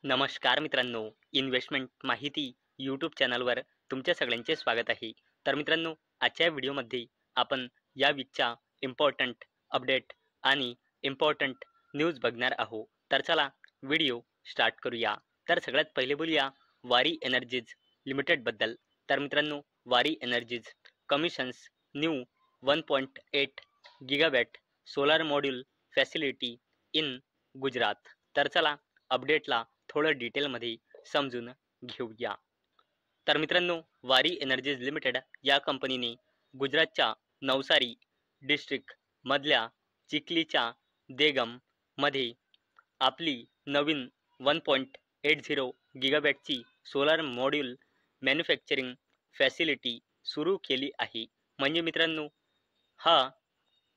नमस्कार मित्रांनो, इन्व्हेस्टमेंट माहिती यूट्यूब चॅनलवर तुमच्या सगळ्यांचे स्वागत आहे. तर मित्रांनो, आजच्या व्हिडिओमध्ये आपण या वीकच्या इम्पॉर्टंट अपडेट आणि इम्पॉर्टंट न्यूज बघणार आहोत. तर चला व्हिडिओ स्टार्ट करूया. तर सगळ्यात पहिले बोलूया वारी एनर्जीज लिमिटेडबद्दल. तर मित्रांनो, वारी energies commissions new 1.8 gigawatt solar module facility in Gujarat. तर चला अपडेटला थोडं डिटेलमध्ये समजून घेऊया. तर मित्रांनो, वारी एनर्जीज लिमिटेड या कंपनीने गुजरातच्या नवसारी डिस्ट्रिक्ट मधल्या चिखलीच्या देगम मध्ये आपली नवीन 1.80 गिगावॅटची सोलार मॉड्यूल मॅन्युफॅक्चरिंग फॅसिलिटी सुरू केली आहे. म्हणजे मित्रांनो, हा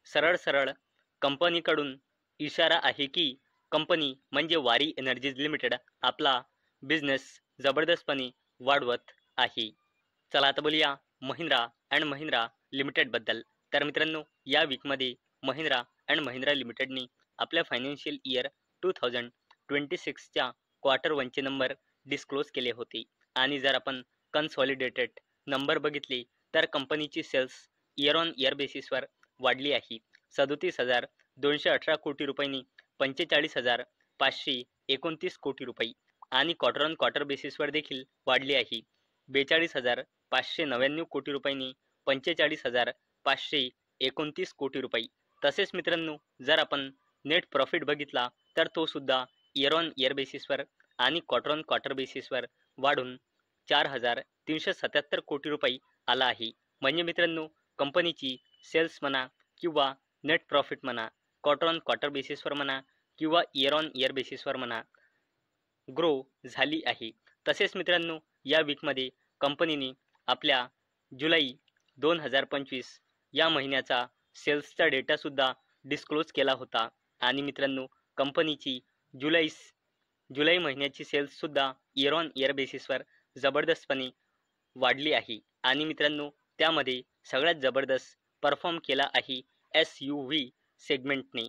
सरळ सरळ कंपनीकडून इशारा आहे की कंपनी म्हणजे वारी एनर्जीज लिमिटेड आपला बिझनेस जबरदस्तपणे वाढवत आहे. चला आता बोलूया महिंद्रा अँड महिंद्रा लिमिटेडबद्दल. तर मित्रांनो, या वीकमध्ये महिंद्रा अँड महिंद्रा लिमिटेडने आपल्या फायनान्शियल इयर 2026च्या क्वार्टर वनचे नंबर डिस्क्लोज केले होते. आणि जर आपण कन्सॉलिडेटेड नंबर बघितले तर कंपनीची सेल्स इयर ऑन इयर बेसिसवर वाढली आहे. 37,218 कोटी रुपयांनी 45,529 कोटी रुपये आणि क्वार्टर ऑन क्वार्टर बेसिसवर देखील वाढली आहे. 42,599 कोटी रुपयांनी 45,529 कोटी रुपये. तसेच मित्रांनो, जर आपण नेट प्रॉफिट बघितला तर तो सुद्धा इयर ऑन इयर बेसिसवर आणि क्वार्टर ऑन क्वार्टर बेसिसवर वाढून 4,377 कोटी रुपये आला आहे. म्हणजे मित्रांनो, कंपनीची सेल्स म्हणा किंवा नेट प्रॉफिट म्हणा, क्वार्टर ऑन क्वार्टर बेसिसवर म्हणा किंवा इयर ऑन इयर बेसिसवर म्हणा, ग्रो झाली आहे. तसेच मित्रांनो, या वीकमध्ये कंपनीने आपल्या जुलै 2025 या महिन्याचा सेल्सचा डेटासुद्धा डिस्क्लोज केला होता. आणि मित्रांनो, कंपनीची जुलै महिन्याची सेल्ससुद्धा इयर ऑन इयर बेसिसवर जबरदस्तपणे वाढली आहे. आणि मित्रांनो, त्यामध्ये सगळ्यात जबरदस्त परफॉर्म केला आहे SUV सेगमेंटने.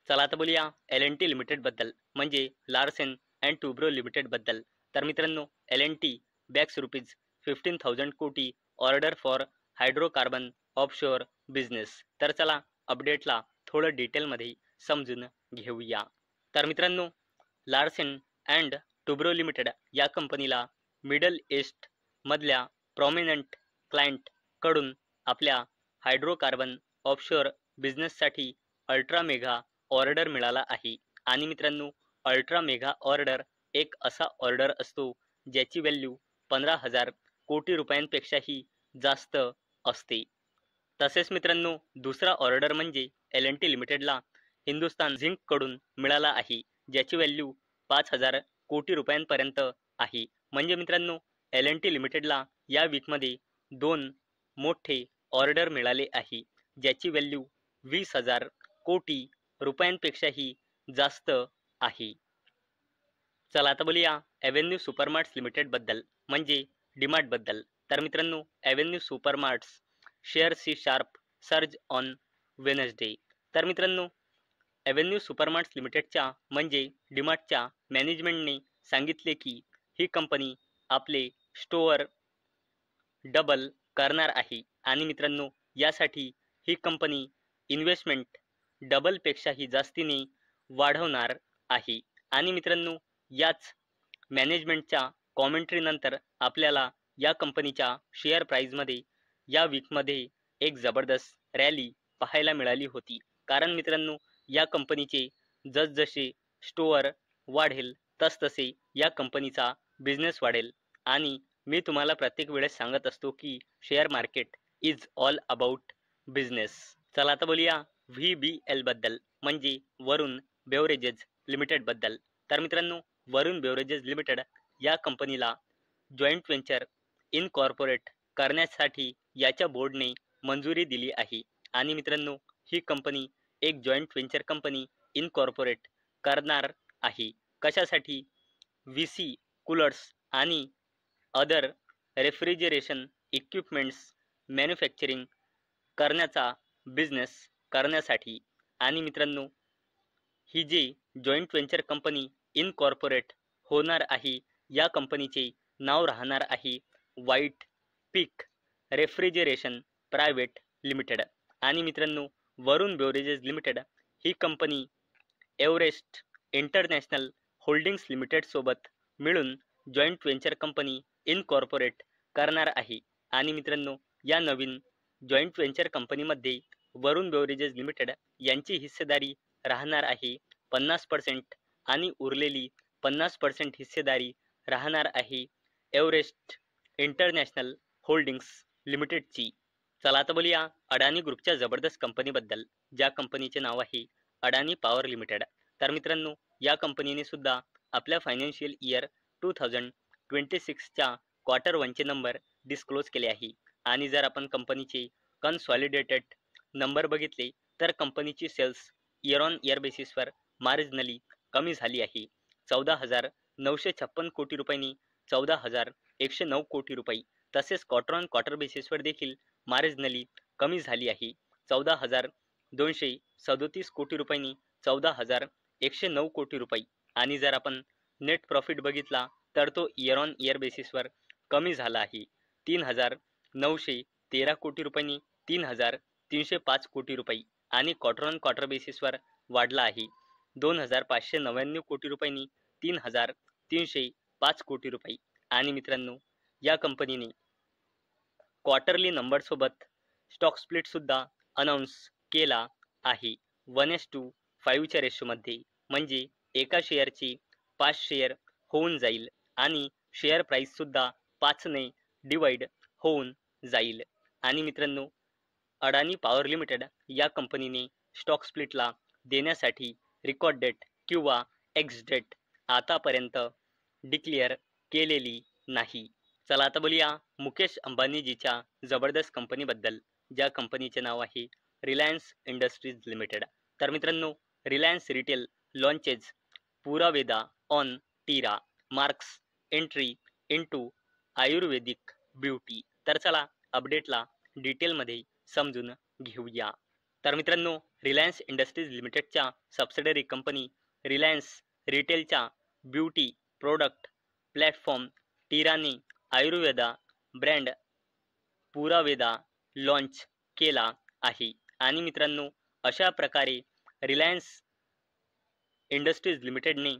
चला आता बोलूया L&T लिमिटेडबद्दल, म्हणजे लार्सन अँड टुब्रो लिमिटेडबद्दल. तर मित्रांनो, L&T बॅक्स ₹15,000 कोटी order for hydrocarbon offshore business. तर चला अपडेटला थोडं डिटेलमध्ये समजून घेऊया. तर मित्रांनो, लार्सन अँड टुब्रो लिमिटेड या कंपनीला मिडल ईस्ट मधल्या प्रॉमिनंट क्लायंट कडून आपल्या हायड्रोकार्बन ऑफशोअर बिझनेससाठी अल्ट्रा मेगा ऑर्डर मिळाला आहे. आणि मित्रांनो, अल्ट्रा मेगा ऑर्डर एक असा ऑर्डर असतो ज्याची व्हॅल्यू 15,000 कोटी रुपयांपेक्षाही जास्त असते. तसेच मित्रांनो, दुसरा ऑर्डर म्हणजे L&T लिमिटेडला हिंदुस्तान झिंक कडून मिळाला आहे, ज्याची व्हॅल्यू 5,000 कोटी रुपयांपर्यंत आहे. म्हणजे मित्रांनो, L&T लिमिटेडला या वीकमध्ये दोन मोठे ऑर्डर मिळाले आहे, ज्याची व्हॅल्यू 20,000 कोटी रुपयांपेक्षाही जास्त आहे. चला आता बोलूया ॲव्हेन्यू सुपरमार्ट्स लिमिटेडबद्दल, म्हणजे डीमार्टबद्दल. तर मित्रांनो, ॲव्हेन्यू सुपरमार्ट्स शेअर्सची शार्प सर्ज ऑन वेनसडे. तर मित्रांनो, ॲव्हेन्यू सुपरमार्ट्स लिमिटेडच्या म्हणजे डीमार्टच्या मॅनेजमेंटने सांगितले की ही कंपनी आपले स्टोअर डबल करणार आहे. आणि मित्रांनो, यासाठी ही कंपनी इन्व्हेस्टमेंट डबलपेक्षाही जास्तीने वाढवणार आहे. आणि मित्रांनो, याच मॅनेजमेंटच्या कॉमेंट्रीनंतर आपल्याला या कंपनीच्या शेअर प्राईजमध्ये या वीकमध्ये एक जबरदस्त रॅली पाहायला मिळाली होती. कारण मित्रांनो, या कंपनीचे जसजसे स्टोअर वाढेल तसतसे या कंपनीचा बिझनेस वाढेल. आणि मी तुम्हाला प्रत्येक वेळेस सांगत असतो की share market is all about business. चला आता बोलूया VBL बद्दल, म्हणजे वरुण बेवरेजेस लिमिटेडबद्दल. तर मित्रांनो, वरुण बेवरेजेस लिमिटेड या कंपनीला जॉईंट व्हेंचर इनकॉर्पोरेट करण्यासाठी याच्या बोर्डने मंजुरी दिली आहे. आणि मित्रांनो, ही कंपनी एक जॉईंट व्हेंचर कंपनी इनकॉर्पोरेट करणार आहे. कशासाठी? VC कूलर्स आणि अदर रेफ्रिजरेशन इक्विपमेंट्स मॅन्युफॅक्चरिंग करण्याचा बिझनेस करण्यासाठी. आणि मित्रांनो, ही जी जॉईंट व्हेंचर कंपनी इनकॉर्पोरेट होणार आहे. या कंपनीचे नाव राहणार आहे white peak refrigeration private limited. आणि मित्रांनो, वरुण बेवरेजेस लिमिटेड ही company Everest International Holdings Limited सोबत मिळून जॉईंट व्हेंचर कंपनी इनकॉर्पोरेट करणार आहे. आणि मित्रांनो, या नवीन जॉईंट व्हेंचर कंपनीमध्ये वरुण बेवरेजेस लिमिटेड यांची हिस्सेदारी राहणार आहे 50% आणि उरलेली 50% हिस्सेदारी राहणार आहे एव्हरेस्ट इंटरनॅशनल होल्डिंग्स लिमिटेडची. चला आता बोलूया अडानी ग्रुपच्या जबरदस्त कंपनीबद्दल, ज्या कंपनीचे नाव आहे अडानी पॉवर लिमिटेड. तर मित्रांनो, या कंपनीने सुद्धा आपल्या फायनान्शियल इयर 2026च्या क्वार्टर 1चे नंबर डिस्क्लोज केले आहे. आणि जर आपण कंपनीचे कन्सॉलिडेटेड नंबर बघितले तर कंपनीची सेल्स इयर ऑन इयर बेसिसवर मार्जिनली कमी झाली आहे. 14,956 कोटी रुपयांनी 14,109 कोटी रुपये. तसेच क्वार्टर ऑन क्वार्टर बेसिसवर देखील मार्जिनली कमी झाली आहे. 14,237 कोटी रुपयांनी 14,109 कोटी रुपये. आणि जर आपण नेट प्रॉफिट बघितला तर तो इयर ऑन इयर बेसिसवर कमी झाला आहे. 3,913 कोटी रुपयांनी 3,305 कोटी रुपये. आणि क्वार्टर ऑन क्वार्टर बेसिसवर वाढला आहे 2,599 कोटी रुपयांनी 3,305 कोटी रुपये. आणि मित्रांनो, या कंपनीने क्वार्टरली नंबरसोबत स्टॉक स्प्लिट सुद्धा अनाऊन्स केला आहे 1:5च्या रेशोमध्ये. म्हणजे एका शेअरची 5 शेअर होऊन जाईल आणि शेअर प्राइस सुद्धा 5ने डिवाइड होऊन जाईल. आणि मित्रांनो, अडानी पॉवर लिमिटेड या कंपनीने स्टॉक स्प्लिटला देण्यासाठी रेकॉर्ड डेट किंवा एक्स डेट आतापर्यंत डिक्लेअर केलेली नाही. चला आता बोलूया मुकेश अंबानीजीच्या जबरदस्त कंपनीबद्दल, ज्या कंपनीचे नाव आहे रिलायन्स इंडस्ट्रीज लिमिटेड. तर मित्रांनो, Reliance retail launches Puraveda on Tira marks entry into Ayurvedic beauty. तर चला अपडेटला डिटेलमध्ये समजून घेऊया. तर मित्रांनो, रिलायन्स इंडस्ट्रीज लिमिटेडच्या सबसिडरी कंपनी रिलायन्स रिटेलच्या ब्युटी प्रोडक्ट प्लॅटफॉर्म टीराने आयुर्वेदा ब्रँड पुरावेदा लॉन्च केला आहे. आणि मित्रांनो, अशा प्रकारे रिलायन्स इंडस्ट्रीज लिमिटेडने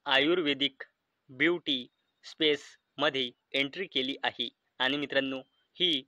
आयुर्वेदिक ब्युटी स्पेसमध्ये एंट्री केली आहे. आणि मित्रांनो, ही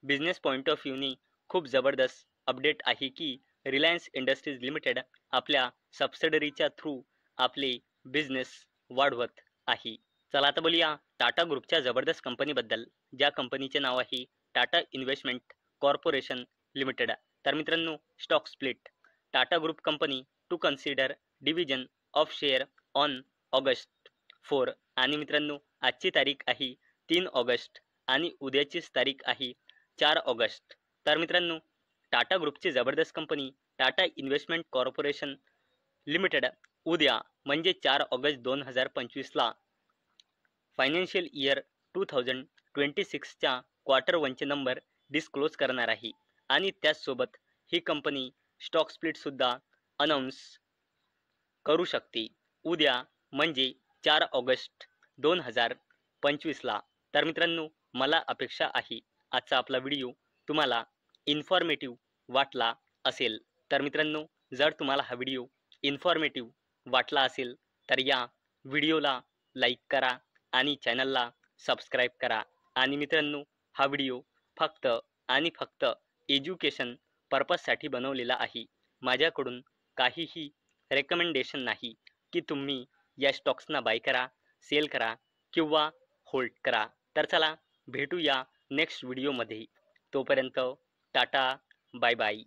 बिझनेस पॉईंट ऑफ व्ह्यूने खूप जबरदस्त अपडेट आहे की रिलायन्स इंडस्ट्रीज लिमिटेड आपल्या सबसिडरीच्या थ्रू आपले बिझनेस वाढवत आहे. चला आता बोलूया टाटा ग्रुपच्या जबरदस्त कंपनीबद्दल, ज्या कंपनीचे नाव आहे टाटा इन्व्हेस्टमेंट कॉर्पोरेशन लिमिटेड. तर मित्रांनो, stock split Tata group company to consider division of share on August 4. आणि मित्रांनो, आजची तारीख आहे 3 ऑगस्ट आणि उद्याचीच तारीख आहे 4 ऑगस्ट. तर मित्रांनो, टाटा ग्रुपची जबरदस्त company Tata investment corporation limited उद्या म्हणजे 4 ऑगस्ट 2025ला फायनान्शियल इयर 2026च्या क्वार्टर 1चे नंबर डिस्क्लोज करणार आहे. आणि त्याचसोबत ही कंपनी स्टॉक स्प्लिट सुद्धा अनाऊन्स करू शकते उद्या म्हणजे 4 ऑगस्ट 2025ला. तर मित्रांनो, मला अपेक्षा आहे आजचा आपला व्हिडिओ तुम्हाला इन्फॉर्मेटिव्ह वाटला असेल. तर मित्रांनो, जर तुम्हाला हा व्हिडिओ इन्फॉर्मेटिव्ह वाटला असेल तर या व्हिडिओला लाईक करा आणि चॅनलला सबस्क्राईब करा. आणि मित्रांनो, हा व्हिडिओ फक्त आणि फक्त एज्युकेशन पर्पजसाठी बनवलेला आहे. माझ्याकडून काहीही रेकमेंडेशन नाही की तुम्ही या स्टॉक्सना बाय करा, सेल करा किंवा होल्ड करा. तर चला भेटूया नेक्स्ट व्हिडिओमध्ये. तोपर्यंत टाटा, बाय बाय.